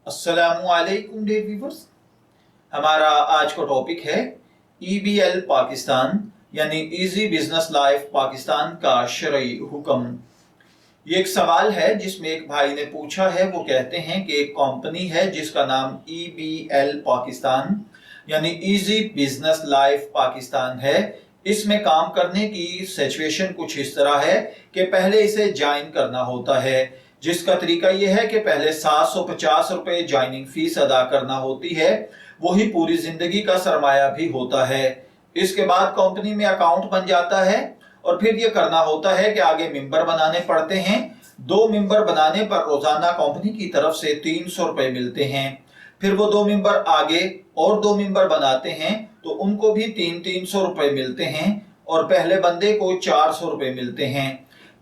अस्सलामुअलैकुम dear viewers. हमारा आज का टॉपिक है EBL पाकिस्तान यानी इजी बिजनेस लाइफ पाकिस्तान का शरई हुक्म। ये एक सवाल है जिसमें एक भाई ने पूछा है। वो कहते हैं कि एक कंपनी है जिसका नाम EBL पाकिस्तान यानी इजी बिजनेस लाइफ पाकिस्तान है। इसमें काम करने की सिचुएशन कुछ इस तरह है कि पहले इसे ज्वाइन करना होता है, जिसका तरीका यह है कि पहले 750 रुपए ज्वाइनिंग फीस अदा करना होती है। वही पूरी जिंदगी का सरमाया भी होता है। इसके बाद कंपनी में अकाउंट बन जाता है और फिर ये करना होता है कि आगे मेंबर बनाने पड़ते हैं। 2 मेंबर बनाने पर रोजाना कंपनी की तरफ से 300 रुपए मिलते हैं। फिर वो 2 मेंबर आगे और 2 मेंबर बनाते हैं तो उनको भी 300 रुपए मिलते हैं और पहले बंदे को 400 रुपए मिलते हैं।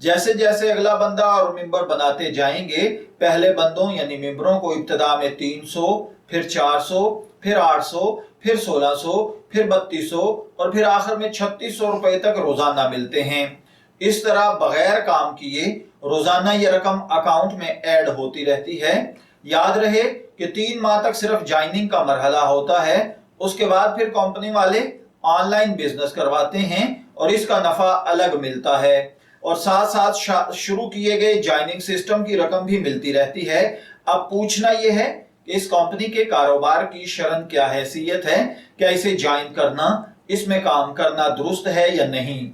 जैसे जैसे अगला बंदा और मेंबर बनाते जाएंगे, पहले बंदों यानी मेंबरों को इब्तिदा में 300, फिर 400, फिर 800, फिर 1600, फिर 3200 और फिर आखिर में 3600 रुपए तक रोजाना मिलते हैं। इस तरह बगैर काम किए रोजाना ये रकम अकाउंट में ऐड होती रहती है। याद रहे कि 3 माह तक सिर्फ ज्वाइनिंग का मरहला होता है। उसके बाद फिर कंपनी वाले ऑनलाइन बिजनेस करवाते हैं और इसका नफा अलग मिलता है और साथ साथ शुरू किए गए ज्वाइनिंग सिस्टम की रकम भी मिलती रहती है। अब पूछना यह है कि इस कंपनी के कारोबार की शरन क्या हैसियत है, क्या इसे ज्वाइन करना, इसमें काम करना दुरुस्त है या नहीं।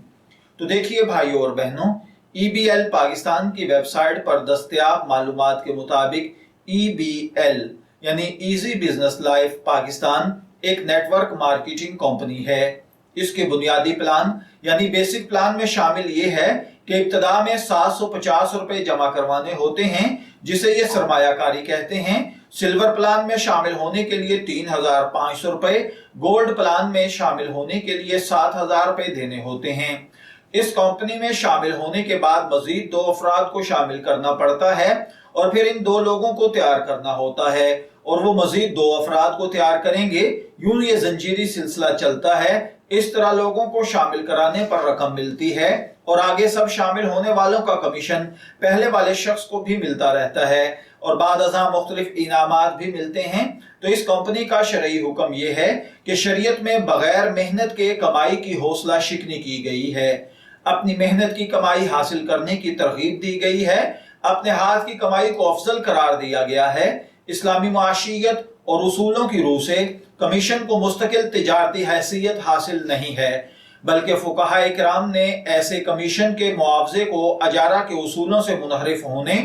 तो देखिए भाइयों और बहनों, EBL पाकिस्तान की वेबसाइट पर दस्तयाब मालूमात के मुताबिक EBL यानी इजी बिजनेस लाइफ पाकिस्तान एक नेटवर्क मार्केटिंग कंपनी है। इसके बुनियादी प्लान यानी बेसिक प्लान में शामिल ये है कि इब्तदा में 750 रुपए जमा करवाने होते हैं, जिसे ये सरमायाकारी कहते हैं। सिल्वर प्लान में शामिल होने के लिए 3500 रुपए, गोल्ड प्लान में शामिल होने के लिए 7000 रुपए देने होते हैं। इस कंपनी में शामिल होने के बाद मजीद 2 अफराद को शामिल करना पड़ता है और फिर इन 2 लोगों को तैयार करना होता है और वो मजीद 2 अफराद को तैयार करेंगे। यूं ये जंजीरी सिलसिला चलता है। इस तरह लोगों को शामिल कराने पर रकम मिलती है और आगे सब शामिल होने वालों का कमीशन पहले वाले शख्स को भी मिलता रहता है और बाद अज़ां मुख्तलिफ इनामात भी मिलते हैं। तो इस कंपनी का शरई हुक्म यह है कि शरीयत में बगैर मेहनत के कमाई की हौसला शिकनी की गई है। अपनी मेहनत की कमाई हासिल करने की तरगीब दी गई है। अपने हाथ की कमाई को अफजल करार दिया गया है। इस्लामी मुआशियत और उसूलों की रूह से कमीशन को मुस्तकिल तिजारती हैसियत हासिल नहीं है, बल्कि फुकाहा इकराम ने ऐसे कमीशन के मुआवजे को अजारा के उसूलों से मुनहरिफ होने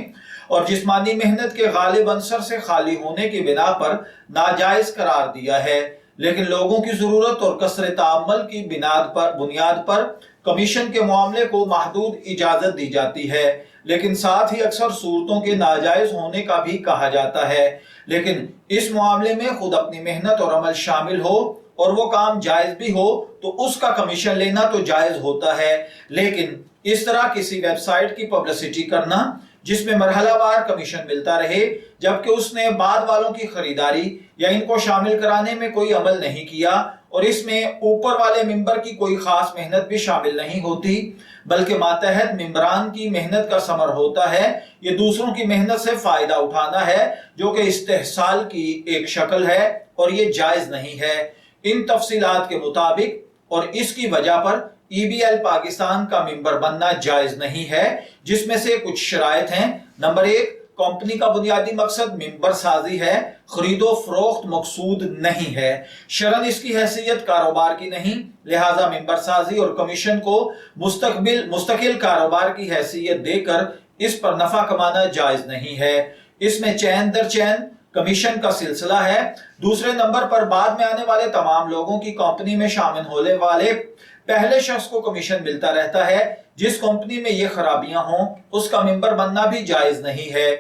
और जिस्मानी मेहनत के गालिब अंसर से खाली होने की बिना पर नाजायज करार दिया है। लेकिन लोगों की जरूरत और कसरत अमल की बुनियाद पर कमीशन के मामले को महदूद इजाजत दी जाती है, लेकिन साथ ही अक्सर सूरतों के नाजायज होने का भी कहा जाता है। लेकिन इस मामले में खुद अपनी मेहनत और अमल शामिल हो और वो काम जायज भी हो तो उसका कमीशन लेना तो जायज होता है। लेकिन इस तरह किसी वेबसाइट की पब्लिसिटी करना जिसमें मरहलावार कमीशन मिलता रहे, जबकि उसने बाद वालों की खरीदारी या इनको शामिल कराने में कोई अमल नहीं किया और इसमें ऊपर वाले मेंबर की कोई खास मेहनत भी शामिल नहीं होती, बल्कि मातहत मेंबरान की मेहनत का समर होता है। ये दूसरों की मेहनत से फायदा उठाना है, जो कि इस्तेहसाल की एक शक्ल है और ये जायज नहीं है। इन तफसीलात के मुताबिक और इसकी वजह पर EBL पाकिस्तान का मेंबर बनना जायज नहीं है, जिसमें से कुछ शराइत हैं। नंबर 1, कंपनी का बुनियादी मकसद मेंबर साजी है, खरीदो फरोख्त मकसूद नहीं है। शरन इसकी हैसियत कारोबार की नहीं, लिहाजा मेंबर साजी और कमीशन को मुस्तकिल कारोबार की हैसियत देकर इस पर नफा कमाना जायज नहीं है। इसमें चैन दर चैन कमीशन का सिलसिला है। दूसरे नंबर पर बाद में आने वाले तमाम लोगों की कंपनी में शामिल होने वाले पहले शख्स को कमीशन मिलता रहता है। जिस कंपनी में ये खराबियां हों उसका मेंबर बनना भी जायज नहीं है।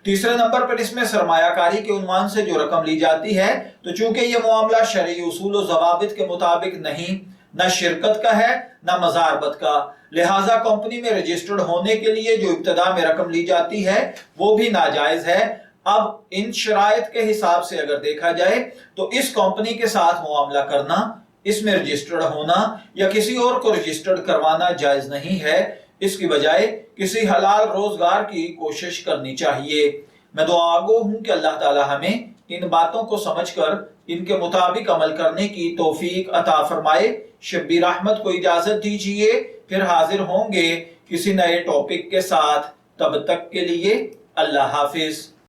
तीसरे नंबर पर इसमें सरमायाकारी के उन्वान से जो रकम ली जाती है, तो चूंकि ये मामला शरई उसूल और ज़वाबित के मुताबिक नहीं, न शिरकत का है न मज़ारबत का, लिहाजा कंपनी में रजिस्टर्ड होने के लिए जो इब्तदा में रकम ली जाती है वो भी नाजायज है। अब इन शराइत के हिसाब से अगर देखा जाए तो इस कंपनी के साथ मुआमला करना, इसमें रजिस्टर्ड होना या किसी और को रजिस्टर्ड करवाना जायज नहीं है। इसकी बजाय किसी हलाल रोजगार की कोशिश करनी चाहिए। میں دعا گو ہوں کہ اللہ تعالی ہمیں ان باتوں کو سمجھ کر ان کے مطابق عمل کرنے کی توفیق عطا فرمائے۔ شبیر احمد کو اجازت دیجیے، پھر حاضر ہوں گے کسی نئے ٹاپک کے ساتھ۔ تب تک کے لیے اللہ حافظ۔